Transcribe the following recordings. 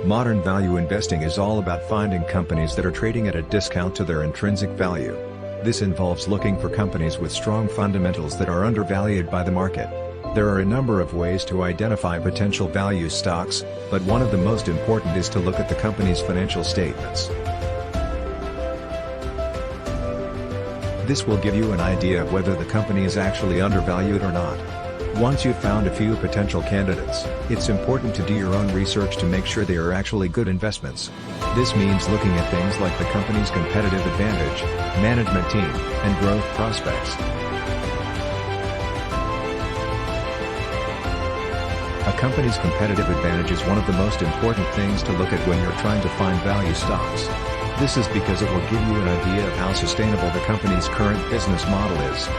Modern value investing is all about finding companies that are trading at a discount to their intrinsic value. This involves looking for companies with strong fundamentals that are undervalued by the market. There are a number of ways to identify potential value stocks, but one of the most important is to look at the company's financial statements. This will give you an idea of whether the company is actually undervalued or not. Once you've found a few potential candidates, it's important to do your own research to make sure they are actually good investments. This means looking at things like the company's competitive advantage, management team, and growth prospects. A company's competitive advantage is one of the most important things to look at when you're trying to find value stocks. This is because it will give you an idea of how sustainable the company's current business model is.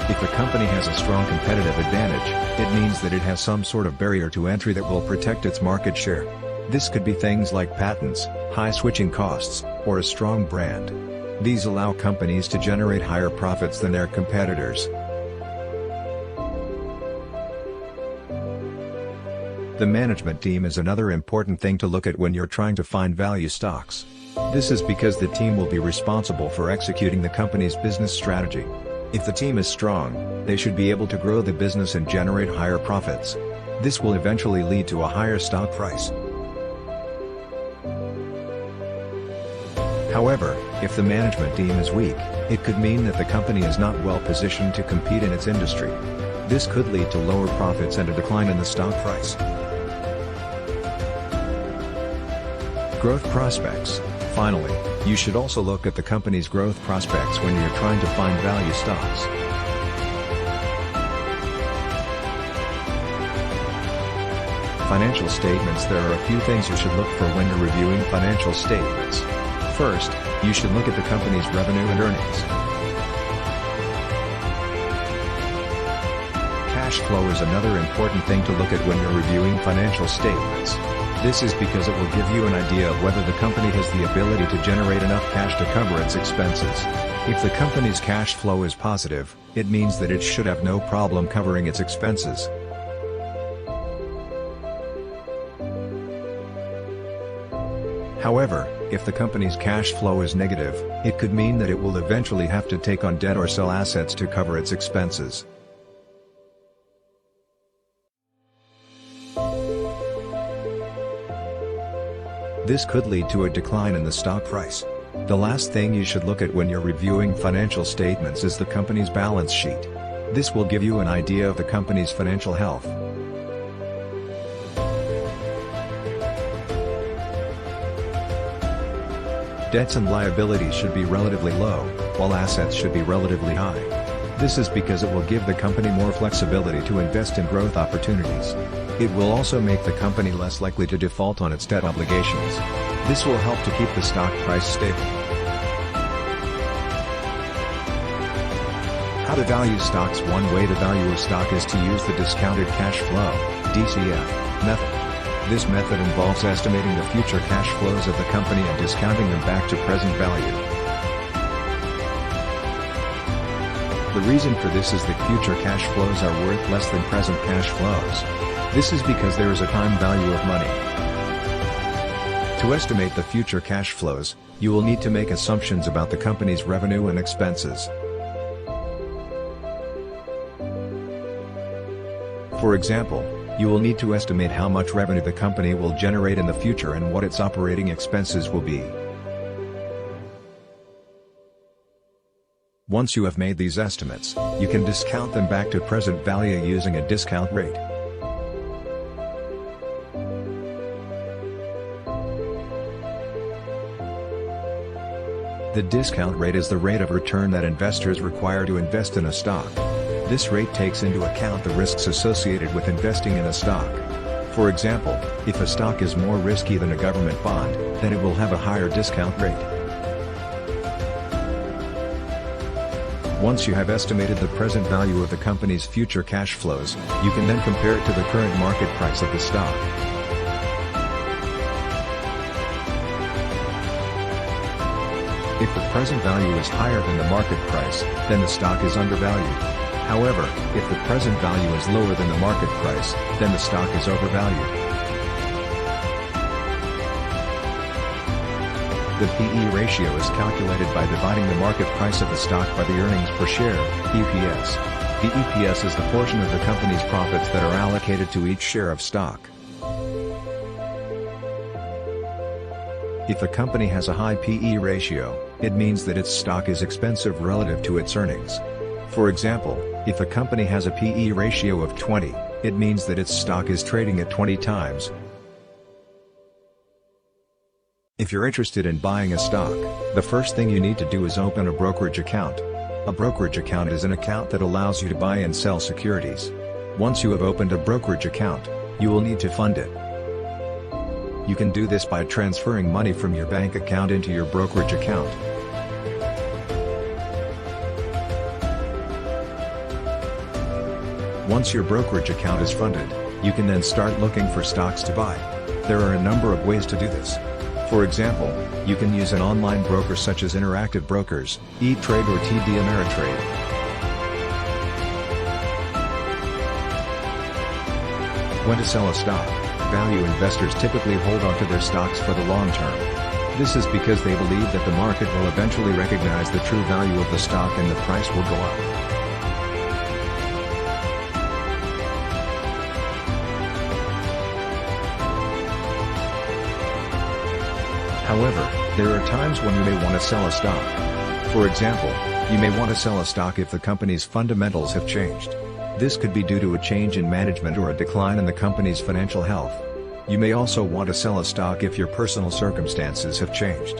If a company has a strong competitive advantage, it means that it has some sort of barrier to entry that will protect its market share. This could be things like patents, high switching costs, or a strong brand. These allow companies to generate higher profits than their competitors. The management team is another important thing to look at when you're trying to find value stocks. This is because the team will be responsible for executing the company's business strategy. If the team is strong, they should be able to grow the business and generate higher profits. This will eventually lead to a higher stock price. However, if the management team is weak, it could mean that the company is not well positioned to compete in its industry. This could lead to lower profits and a decline in the stock price. Growth prospects. Finally, you should also look at the company's growth prospects when you're trying to find value stocks. Financial statements. There are a few things you should look for when you're reviewing financial statements. First, you should look at the company's revenue and earnings. Cash flow is another important thing to look at when you're reviewing financial statements. This is because it will give you an idea of whether the company has the ability to generate enough cash to cover its expenses. If the company's cash flow is positive, it means that it should have no problem covering its expenses. However, if the company's cash flow is negative, it could mean that it will eventually have to take on debt or sell assets to cover its expenses. This could lead to a decline in the stock price. The last thing you should look at when you're reviewing financial statements is the company's balance sheet. This will give you an idea of the company's financial health. Debts and liabilities should be relatively low, while assets should be relatively high. This is because it will give the company more flexibility to invest in growth opportunities. It will also make the company less likely to default on its debt obligations. This will help to keep the stock price stable. How to value stocks. One way to value a stock is to use the discounted cash flow (DCF) method. This method involves estimating the future cash flows of the company and discounting them back to present value. The reason for this is that future cash flows are worth less than present cash flows. This is because there is a time value of money. To estimate the future cash flows, you will need to make assumptions about the company's revenue and expenses. For example, you will need to estimate how much revenue the company will generate in the future and what its operating expenses will be. Once you have made these estimates, you can discount them back to present value using a discount rate. The discount rate is the rate of return that investors require to invest in a stock. This rate takes into account the risks associated with investing in a stock. For example, if a stock is more risky than a government bond, then it will have a higher discount rate. Once you have estimated the present value of the company's future cash flows, you can then compare it to the current market price of the stock. If the present value is higher than the market price, then the stock is undervalued. However, if the present value is lower than the market price, then the stock is overvalued. The PE ratio is calculated by dividing the market price of the stock by the earnings per share, EPS. The EPS is the portion of the company's profits that are allocated to each share of stock. If a company has a high PE ratio, it means that its stock is expensive relative to its earnings. For example, if a company has a PE ratio of 20, it means that its stock is trading at 20 times. If you're interested in buying a stock, the first thing you need to do is open a brokerage account. A brokerage account is an account that allows you to buy and sell securities. Once you have opened a brokerage account, you will need to fund it. You can do this by transferring money from your bank account into your brokerage account. Once your brokerage account is funded, you can then start looking for stocks to buy. There are a number of ways to do this. For example, you can use an online broker such as Interactive Brokers, E-Trade or TD Ameritrade. When to sell a stock, value investors typically hold onto their stocks for the long term. This is because they believe that the market will eventually recognize the true value of the stock and the price will go up. However, there are times when you may want to sell a stock. For example, you may want to sell a stock if the company's fundamentals have changed. This could be due to a change in management or a decline in the company's financial health. You may also want to sell a stock if your personal circumstances have changed.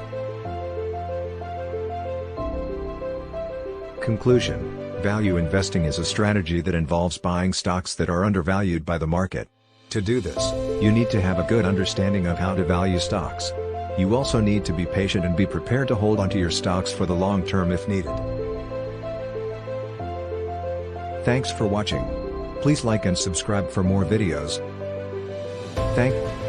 Conclusion: value investing is a strategy that involves buying stocks that are undervalued by the market. To do this, you need to have a good understanding of how to value stocks. You also need to be patient and be prepared to hold onto your stocks for the long term if needed. Thanks for watching. Please like and subscribe for more videos. Thank you.